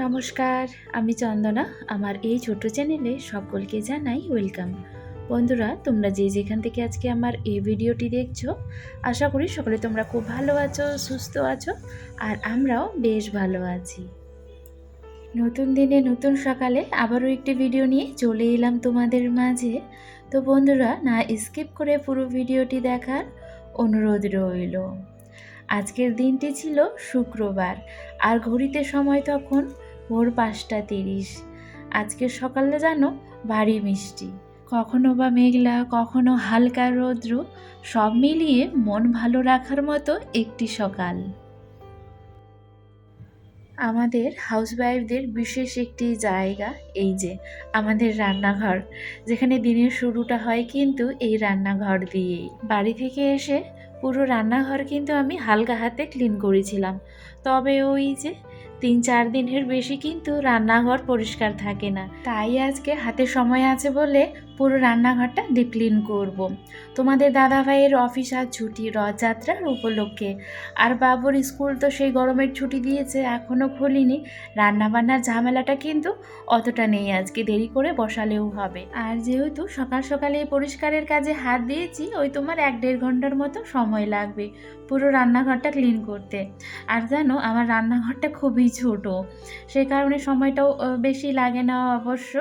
নমস্কার, আমি চন্দনা। আমার এই ছোট্ট চ্যানেলে সকলকে জানাই ওয়েলকাম। বন্ধুরা, তোমরা যে যেখান থেকে আজকে আমার এই ভিডিওটি দেখছো, আশা করি সকলে তোমরা খুব ভালো আছো, সুস্থ আছো, আর আমরাও বেশ ভালো আছি। নতুন দিনে নতুন সকালে আবারও একটি ভিডিও নিয়ে চলে এলাম তোমাদের মাঝে। তো বন্ধুরা, না স্কিপ করে পুরো ভিডিওটি দেখার অনুরোধ রইল। আজকের দিনটি ছিল শুক্রবার, আর ঘড়িতে সময় তখন ভোর 5:30। আজকের সকালে যেন ভারী মিষ্টি, কখনো বা মেঘলা, কখনো হালকা রৌদ্র, সব মিলিয়ে মন ভালো রাখার মতো একটি সকাল। আমাদের হাউসওয়াইফদের বিশেষ একটি জায়গা এই যে আমাদের রান্নাঘর, যেখানে দিনের শুরুটা হয় কিন্তু এই রান্নাঘর দিয়েই। বাড়ি থেকে এসে পুরো রান্নাঘর কিন্তু আমি হালকা হাতে ক্লিন করেছিলাম, তবে ওই যে 3-4 দিনের বেশি কিন্তু রান্নাঘর পরিষ্কার থাকে না। তাই আজকে হাতে সময় আছে বলে পুরো রান্নাঘরটা ডিপ ক্লিন করব। তোমাদের দাদাভাইয়ের অফিস আজ ছুটি রথযাত্রার উপলক্ষে, আর বাবুর স্কুল তো সেই গরমের ছুটি দিয়েছে, এখনও খুলিনি। রান্নাবান্নার ঝামেলাটা কিন্তু অতটা নেই, আজকে দেরি করে বসালেও হবে। আর যেহেতু সকাল সকালে এই পরিষ্কারের কাজে হাত দিয়েছি, ওই তোমার 1-1.5 ঘন্টার মতো সময় লাগবে পুরো রান্নাঘরটা ক্লিন করতে। আর জানো, আমার রান্নাঘরটা খুবই ছোট, সে কারণে সময়টাও বেশি লাগে না অবশ্য।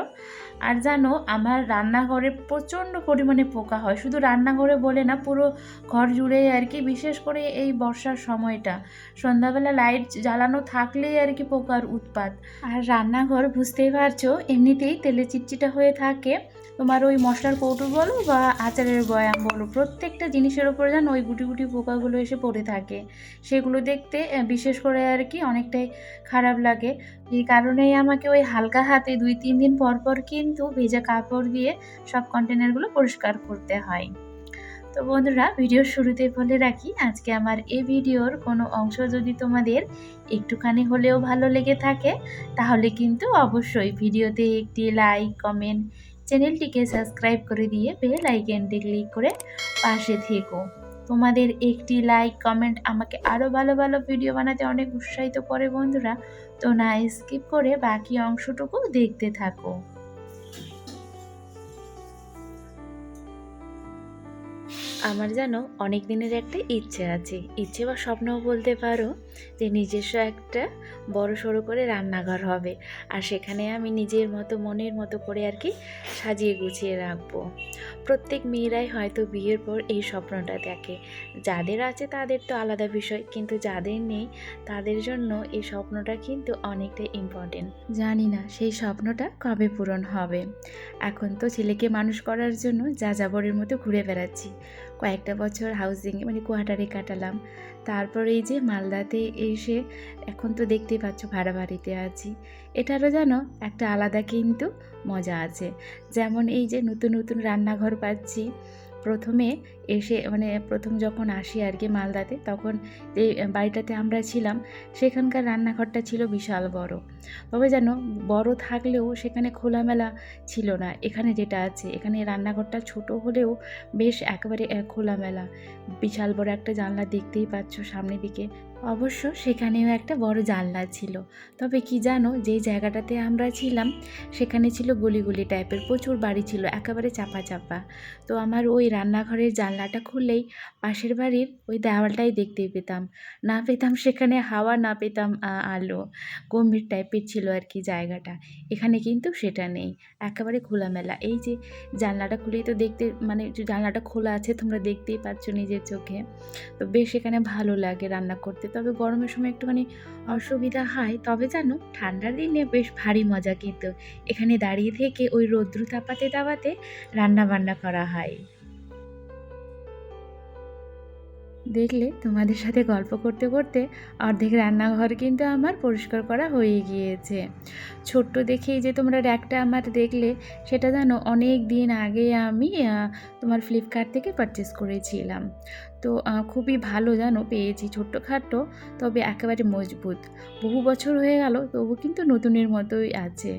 আর জানো, আমার রান্নাঘরে প্রচণ্ড পরিমাণে পোকা হয়, শুধু রান্নাঘরে বলে না, পুরো ঘর জুড়েই আর কি। বিশেষ করে এই বর্ষার সময়টা সন্ধ্যাবেলা লাইট জ্বালানো থাকলেই আর কি পোকার উৎপাত। আর রান্নাঘর বুঝতেই পারছো, এমনিতেই তেলে চিটচিটা হয়ে থাকে। তোমার ওই মশলার কৌটো বলো বা আচারের বয়াম বলো, প্রত্যেকটা জিনিসের ওপর যেন ওই গুটি গুটি পোকাগুলো এসে পড়ে থাকে। সেগুলো দেখতে বিশেষ করে আর কি অনেকটাই খারাপ লাগে। এই কারণেই আমাকে ওই হালকা হাতে 2-3 দিন পর পর কিন্তু ভেজা কাপড় দিয়ে সব কন্টেনারগুলো পরিষ্কার করতে হয়। তো বন্ধুরা, ভিডিওর শুরুতে বলে রাখি, আজকে আমার এই ভিডিওর কোনো অংশ যদি তোমাদের একটুখানি হলেও ভালো লেগে থাকে, তাহলে কিন্তু অবশ্যই ভিডিওতে একটি লাইক, কমেন্ট, চ্যানেলটিকে সাবস্ক্রাইব করে দিয়ে বেল আইকনটি ক্লিক করে পাশে থেকো। তোমাদের একটি লাইক, কমেন্ট আমাকে আরও ভালো ভালো ভিডিও বানাতে অনেক উৎসাহিত করে বন্ধুরা। তো না স্কিপ করে বাকি অংশটুকু দেখতে থাকো। আমার যেন অনেক দিনের একটা ইচ্ছে আছে, ইচ্ছে বা স্বপ্নও বলতে পারো, যে নিজস্ব একটা বড় সড়ো করে রান্নাঘর হবে, আর সেখানে আমি নিজের মতো মনের মতো করে আর কি সাজিয়ে গুছিয়ে রাখবো। প্রত্যেক মেয়েরাই হয়তো বিয়ের পর এই স্বপ্নটা দেখে, যাদের আছে তাদের তো আলাদা বিষয়, কিন্তু যাদের নেই তাদের জন্য এই স্বপ্নটা কিন্তু অনেকটা ইম্পর্টেন্ট। জানি না সেই স্বপ্নটা কবে পূরণ হবে। এখন তো ছেলেকে মানুষ করার জন্য যাযাবরের মতো ঘুরে বেড়াচ্ছি। কয়েকটা বছর হাউজিংয়ে মানে কোয়ার্টারে কাটালাম, তারপর এই যে মালদাতে এসে এখন তো দেখতেই পাচ্ছ ভাড়া বাড়িতে আছি। এটারও যেন একটা আলাদা কিন্তু মজা আছে। যেমন এই যে নতুন নতুন রান্নাঘর পাচ্ছি। প্রথমে এসে মানে প্রথম যখন আসি আর কি মালদাতে, তখন যে বাড়িটাতে আমরা ছিলাম সেখানকার রান্নাঘরটা ছিল বিশাল বড়। তবে যেন বড় থাকলেও সেখানে খোলামেলা ছিল না। এখানে যেটা আছে, এখানে রান্নাঘরটা ছোট হলেও বেশ একেবারে খোলামেলা। বিশাল বড় একটা জানলা দেখতেই পাচ্ছ সামনের দিকে। অবশ্য সেখানেও একটা বড় জানলা ছিল। তবে কি জানো, যেই জায়গাটাতে আমরা ছিলাম সেখানে ছিল গলি গলি টাইপের, প্রচুর বাড়ি ছিল, একেবারে চাপা চাপা। তো আমার ওই রান্নাঘরের জানলাটা খুললেই পাশের বাড়ির ওই দেওয়ালটাই দেখতে পেতাম। না পেতাম সেখানে হাওয়া, না পেতাম আলো। গম্ভীর টাইপের ছিল আর কি জায়গাটা। এখানে কিন্তু সেটা নেই, একেবারে খোলামেলা। এই যে জানলাটা খুলেই তো দেখতে, মানে জানলাটা খোলা আছে তোমরা দেখতেই পাচ্ছ নিজের চোখে। তো বেশ এখানে ভালো লাগে রান্না করতে। তবে গরমের সময় একটুখানি অসুবিধা হয়, তবে জানো ঠান্ডার দিনে বেশ ভারী মজা কিন্তু এখানে দাঁড়িয়ে থেকে ওই রৌদ্র তাপাতে তাপাতে রান্না বান্না করা হয়। দেখলে তোমাদের সাথে গল্প করতে করতে অর্ধেক রান্নাঘর কিন্তু আমার পরিষ্কার করা হয়ে গিয়েছে। ছোট্ট দেখেই যে তোমরা র্যাকটা আমার দেখলে, সেটা জানো অনেক দিন আগে আমি তোমার ফ্লিপকার্ট থেকে পারচেস করেছিলাম। তো খুবই ভালো জানো পেয়েছি, ছোট্টখাট্টো তবে একেবারে মজবুত। বহু বছর হয়ে গেল তবু কিন্তু নতুনের মতোই আছে।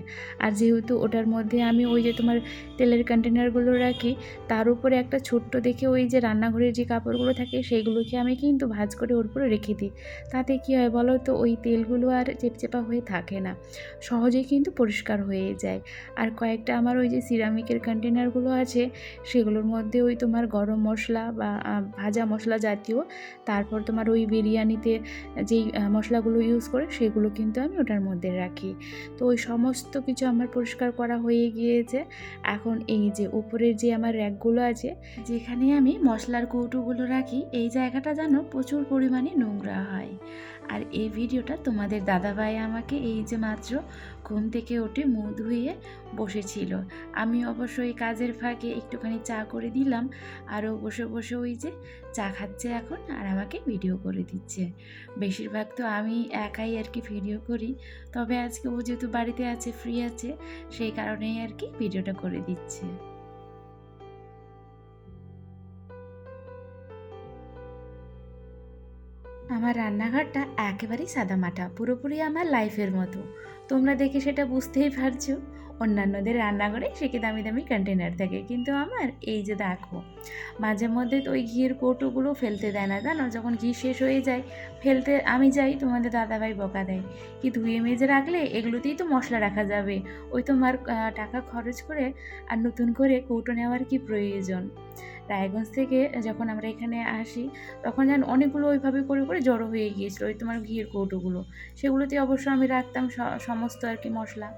আর যেহেতু ওটার মধ্যে আমি ওই যে তোমার তেলের কন্টেনারগুলো রাখি, তার উপরে একটা ছোট্ট দেখে ওই যে রান্নাঘরের যে কাপড়গুলো থাকে সেগুলোকে আমি কিন্তু ভাঁজ করে ওর উপরে রেখে দিই। তাতে কী হয় বলো তো, ওই তেলগুলো আর চেপচেপা হয়ে থাকে না, সহজেই কিন্তু পরিষ্কার হয়ে যায়। আর কয়েকটা আমার ওই যে সিরামিকের কন্টেনারগুলো আছে, সেগুলোর মধ্যে ওই তোমার গরম মশলা বা ভাজা মশলা জাতীয়, তারপর তোমার ওই বিরিয়ানিতে যেই মশলাগুলো ইউজ করে সেগুলো কিন্তু আমি ওটার মধ্যে রাখি। তো ওই সমস্ত কিছু আমার পরিষ্কার করা হয়ে গিয়েছে। এখন এই যে উপরের যে আমার র্যাকগুলো আছে, যেখানে আমি মশলার কৌটোগুলো রাখি, এই জায়গাটা যেন প্রচুর পরিমাণে নোংরা হয়। আর এই ভিডিওটা তোমাদের দাদাভাই আমাকে এই যে মাত্র ঘুম থেকে উঠে মুখ ধুয়ে বসেছিল। আমি অবশ্যই কাজের ফাঁকে একটুখানি চা করে দিলাম, আরও বসে বসে ওই যে চা খাচ্ছে এখন, আর আমাকে ভিডিও করে দিচ্ছে। বেশিরভাগ তো আমি একাই আর কি ভিডিও করি, তবে আজকে ও যেহেতু বাড়িতে আছে, ফ্রি আছে, সেই কারণেই আর কি ভিডিওটা করে দিচ্ছে। আমার রান্নাঘরটা একেবারেই সাদামাটা, পুরোপুরি আমার লাইফের মতো। তোমরা দেখে সেটা বুঝতেই পারছো। অন্যান্যদের রান্নাঘরে সেকে দামি দামি কন্টেনার থাকে, কিন্তু আমার এই যে দেখো, মাঝে মধ্যে তো ওই ঘিয়ের কৌটোগুলো ফেলতে দেয় না, জানো, যখন ঘি শেষ হয়ে যায় ফেলতে আমি যাই, তোমাদের দাদাভাই বকা দেয়, কি ধুয়ে মেজে রাখলে এগুলোতেই তো মশলা রাখা যাবে, ওই তোমার টাকা খরচ করে আর নতুন করে কৌটো নেওয়ার কি প্রয়োজন। রায়গঞ্জ থেকে যখন আমরা এখানে আসি, তখন যেন অনেকগুলো ওইভাবে করে করে জড়ো হয়ে গিয়েছিলো ওই তোমার ঘিয়ের কৌটোগুলো, সেগুলোতে অবশ্য আমি রাখতাম সমস্ত আর কি মশলা।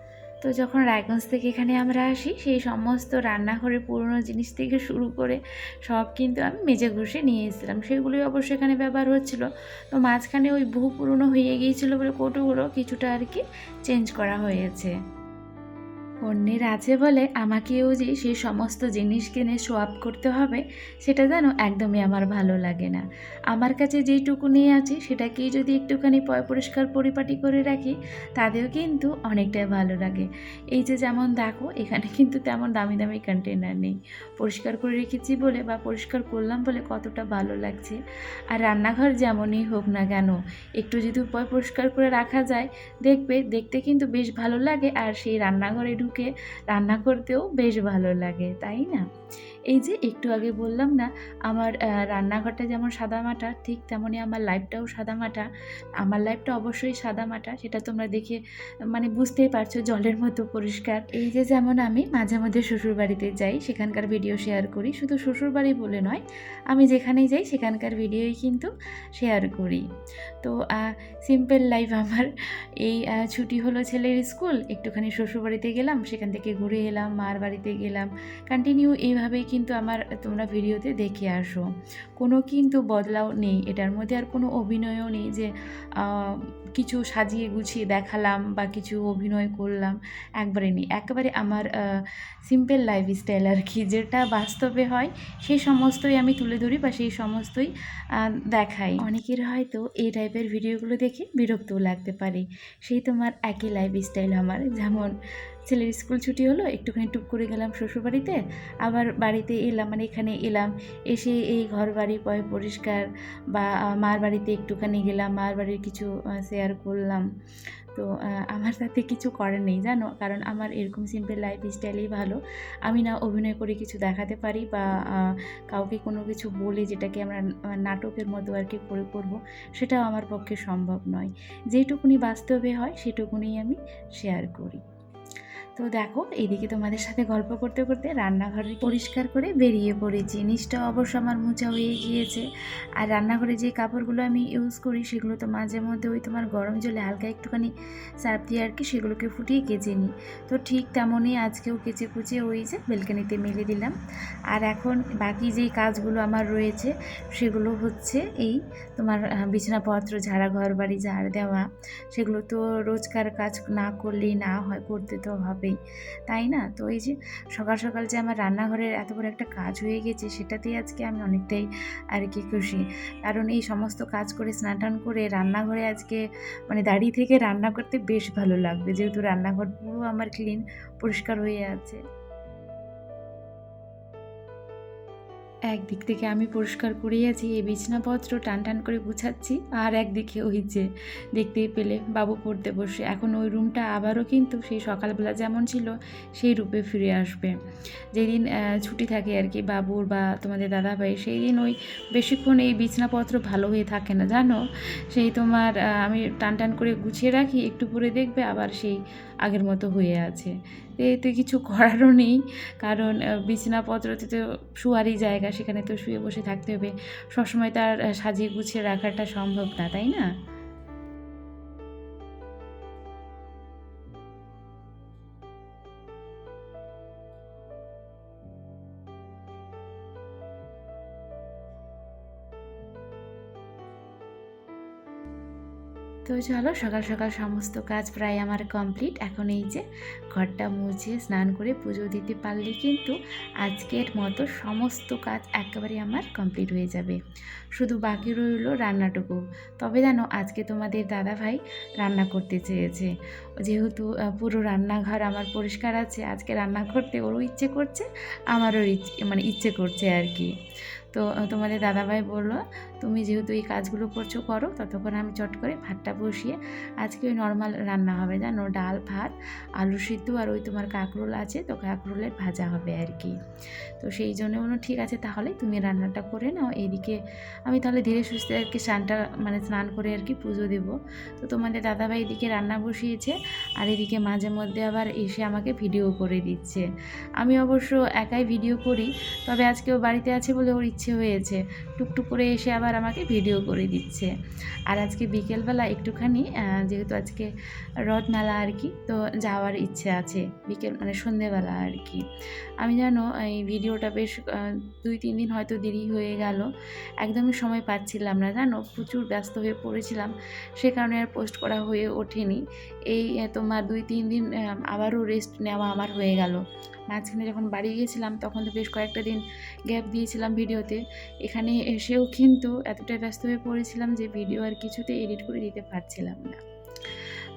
তো যখন রায়গঞ্জ থেকে এখানে আমরা আসি, সেই সমস্ত রান্নাঘরের পুরনো জিনিস থেকে শুরু করে সব কিন্তু আমি মেজে ঘষে নিয়ে এসেছিলাম, সেগুলোই অবশ্য এখানে ব্যবহার হচ্ছিলো। তো মাঝখানে ওই বহু পুরনো হয়ে গিয়েছিলো বলে কৌটোগুলো কিছুটা আর কি চেঞ্জ করা হয়েছে। অন্যের আছে বলে আমাকেও যে সেই সমস্ত জিনিস কিনে শো আপ করতে হবে, সেটা যেন একদমই আমার ভালো লাগে না। আমার কাছে যেইটুকু নিয়ে আছে সেটাকেই যদি একটুখানি পরিষ্কার পরিপাটি করে রাখি, তাতেও কিন্তু অনেকটাই ভালো লাগে। এই যে যেমন দেখো, এখানে কিন্তু তেমন দামি দামি কন্টেনার নেই, পরিষ্কার করে রেখেছি বলে বা পরিষ্কার করলাম বলে কতটা ভালো লাগছে। আর রান্নাঘর যেমনই হোক না কেন, একটু যদি পরিষ্কার করে রাখা যায়, দেখবে দেখতে কিন্তু বেশ ভালো লাগে, আর সেই রান্নাঘরে ঢুকে রান্না করতেও বেশ ভালো লাগে, তাই না? এই যে একটু আগে বললাম না, আমার রান্নাঘরটা যেমন সাদামাটা, ঠিক তেমনই আমার লাইফটাও সাদামাটা। আমার লাইফটা অবশ্যই সাদামাটা, সেটা তোমরা দেখে মানে বুঝতেই পারছো, জলের মতো পরিষ্কার। এই যে যেমন আমি মাঝে মধ্যে শ্বশুরবাড়িতে যাই, সেখানকার ভিডিও শেয়ার করি, শুধু শ্বশুরবাড়ি বলে নয়, আমি যেখানেই যাই সেখানকার ভিডিওই কিন্তু শেয়ার করি। তো সিম্পল লাইফ আমার। এই ছুটি হলো ছেলের স্কুল, একটুখানি শ্বশুরবাড়িতে গেলাম, সেখান থেকে ঘুরে এলাম, মার বাড়িতে গেলাম, কন্টিনিউ এইভাবেই কিন্তু আমার তোমরা ভিডিওতে দেখে আসো। কোনো কিন্তু বদলাও নেই এটার মধ্যে, আর কোনো অভিনয়ও নেই যে কিছু সাজিয়ে গুছিয়ে দেখালাম বা কিছু অভিনয় করলাম, একবারে নেই। একেবারে আমার সিম্পল লাইফস্টাইল আর কি, যেটা বাস্তবে হয় সেই সমস্তই আমি তুলে ধরি বা সেই সমস্তই দেখাই। অনেকের হয়তো এই টাইপের ভিডিওগুলো দেখে বিরক্তও লাগতে পারে, সেই তোমার একই লাইফস্টাইল আমার। যেমন ছেলের স্কুল ছুটি হলো, একটুখানি টুক করে গেলাম শ্বশুরবাড়িতে, আবার বাড়িতে এলাম, মানে এখানে এলাম, এসে এই ঘর বাড়ি পরিষ্কার, বা মার বাড়িতে একটুখানি গেলাম, মার বাড়ির কিছু শেয়ার করলাম। তো আমার তাতে কিছু করার নেই, জানো, কারণ আমার এরকম সিম্পল লাইফস্টাইলেই ভালো। আমি না অভিনয় করে কিছু দেখাতে পারি, বা কাউকে কোনো কিছু বলে যেটাকে আমরা নাটকের মতো আর কি করে করবো, সেটাও আমার পক্ষে সম্ভব নয়। যেটুকুনি বাস্তবে হয় সেটুকুনি আমি শেয়ার করি। তো দেখো, এইদিকে তোমাদের সাথে গল্প করতে করতে রান্নাঘরে পরিষ্কার করে বেরিয়ে পড়েছি। নিচটা অবশ্য আমার মোছা হয়ে গিয়েছে। আর রান্নাঘরে যে কাপড়গুলো আমি ইউজ করি সেগুলো তো মাঝে মধ্যে ওই তোমার গরম জলে হালকা একটুখানি সার্ফ দিয়ে আর কি সেগুলোকে ফুটিয়ে কেচে নিই। তো ঠিক তেমনই আজকেও কেচে কুচে ওই যে বেলকানিতে মেলে দিলাম। আর এখন বাকি যেই কাজগুলো আমার রয়েছে সেগুলো হচ্ছে এই তোমার বিছানাপত্র ঝাড়া, ঘর বাড়ি ঝাড় দেওয়া। সেগুলো তো রোজকার কাজ না করলেই না হয়, করতে তো হবেই, তাই না? তো এই যে সকাল সকাল যে আমার রান্নাঘরের এত বড় একটা কাজ হয়ে গেছে, সেটাতেই আজকে আমি অনেকটাই আর কি খুশি। কারণ এই সমস্ত কাজ করে স্নান টান করে রান্নাঘরে আজকে মানে দাঁড়িয়ে থেকে রান্না করতে বেশ ভালো লাগবে, যেহেতু রান্নাঘর পুরো আমার ক্লিন পরিষ্কার হয়ে আছে। একদিক থেকে আমি পরিষ্কার করেই আছি, এই বিছানাপত্র টান টান করে গুছাচ্ছি, আর একদিকে ওই যে দেখতেই পেলে বাবু পড়তে বসে। এখন ওই রুমটা আবারও কিন্তু সেই সকালবেলা যেমন ছিল সেই রূপে ফিরে আসবে। যেদিন ছুটি থাকে আর কি বাবুর বা তোমাদের দাদাভাই, সেই দিন ওই বেশিক্ষণ এই বিছানাপত্র ভালো হয়ে থাকে না জানো। সেই তোমার আমি টান টান করে গুছিয়ে রাখি, একটু পরে দেখবে আবার সেই আগের মতো হয়ে আছে। এতে কিছু করারও নেই, কারণ বিছানাপত্রতে তো শোয়ারই জায়গা, সেখানে তো শুয়ে বসে থাকতে হবে, সবসময় তার সাজিয়ে গুছিয়ে রাখাটা সম্ভব না, তাই না? তো চলো, সকাল সকাল সমস্ত কাজ প্রায় আমার কমপ্লিট। এখন এই যে ঘরটা মুছে স্নান করে পুজো দিতে পারলে কিন্তু আজকের মতো সমস্ত কাজ একেবারে আমার কমপ্লিট হয়ে যাবে। শুধু বাকি রইল রান্নাটুকু। তবে জানো, আজকে তোমাদের দাদাভাই রান্না করতে চেয়েছে। যেহেতু পুরো রান্নাঘর আমার পরিষ্কার আছে, আজকে রান্না করতে ওরও ইচ্ছে করছে, আমারও ইচ্ছে করছে আর কি। তো তোমাদের দাদাভাই বললো, তুমি যেহেতু এই কাজগুলো করছো করো, ততক্ষণ আমি চট করে ভাতটা বসিয়ে, আজকে ওই নর্মাল রান্না হবে জানো, ডাল ভাত আলু সিদ্ধ আর ওই তোমার কাঁকরোল আছে, তো কাঁকরোলের ভাজা হবে আর কি। তো সেই জন্য বলুন ঠিক আছে তাহলে তুমি রান্নাটা করে নাও, এইদিকে আমি তাহলে ধীরে সুস্থে আর কি স্নান করে আর কি পুজো দেবো। তো তোমাদের দাদাভাই এদিকে রান্না বসিয়েছে, আর এদিকে মাঝে মধ্যে আবার এসে আমাকে ভিডিও করে দিচ্ছে। আমি অবশ্য একাই ভিডিও করি, তবে আজকেও বাড়িতে আছে বলে ওর ইচ্ছে হয়েছে, টুকটুক করে এসে আবার আমাকে ভিডিও করে দিচ্ছে। আর আজকে বিকেলবেলা একটুখানি যেহেতু আজকে রথ মেলা আর কি, তো যাওয়ার ইচ্ছে আছে সন্ধেবেলা আর কি। আমি জানো এই ভিডিওটা বেশ 2-3 দিন হয়তো দেরি হয়ে গেল, একদমই সময় পাচ্ছিলাম না জানো, প্রচুর ব্যস্ত হয়ে পড়েছিলাম, সে কারণে আর পোস্ট করা হয়ে ওঠেনি। এই তোমার 2-3 দিন আবারও রেস্ট নেওয়া আমার হয়ে গেল। মাঝখানে যখন বাড়ি গিয়েছিলাম তখন তো বেশ কয়েকটা দিন গ্যাপ দিয়েছিলাম ভিডিওতে, এখানে এসেও কিন্তু এতটাই ব্যস্ত হয়ে পড়েছিলাম যে ভিডিও আর কিছুতে এডিট করে দিতে পারছিলাম না।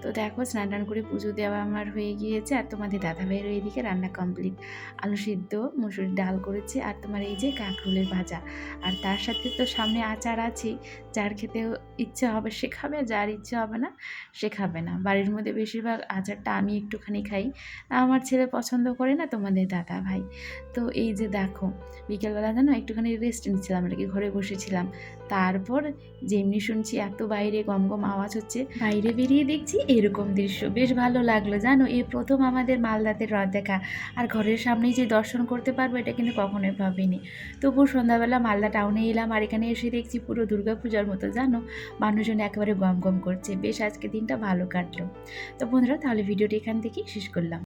তো দেখো, স্নান টান করে পুজো দেওয়া আমার হয়ে গিয়েছে, আর তোমাদের দাদাভাইয়ের এইদিকে রান্না কমপ্লিট। আলু সিদ্ধ, মুসুরির ডাল করেছে, আর তোমার এই যে কাঁকরোলের ভাজা, আর তার সাথে তো সামনে আচার আছেই। যার খেতে ইচ্ছা হবে সে খাবে, যার ইচ্ছা হবে না সে খাবে না। বাড়ির মধ্যে বেশিরভাগ আচারটা আমি একটুখানি খাই, আমার ছেলে পছন্দ করে না, তোমাদের দাদাভাই। তো এই যে দেখো, বিকেলবেলা জানো একটুখানি রেস্ট নিচ্ছিলাম আর কি, ঘরে বসেছিলাম। তারপর যেমনি শুনছি এত বাইরে গম গম আওয়াজ হচ্ছে, বাইরে বেরিয়ে দেখছি এরকম দৃশ্য, বেশ ভালো লাগলো জানো। এই প্রথম আমাদের মালদাতে রথ দেখা, আর ঘরের সামনেই যে দর্শন করতে পারবো এটা কিন্তু কখনোই ভাবিনি। তবু সন্ধ্যাবেলা মালদা টাউনে এলাম, আর এখানে এসে দেখছি পুরো দুর্গাপূজার মতো জানো, মানুষজন একেবারে গম গম করছে। বেশ আজকে দিনটা ভালো কাটলো। তো বন্ধুরা, তাহলে ভিডিওটি এখান থেকেই শেষ করলাম।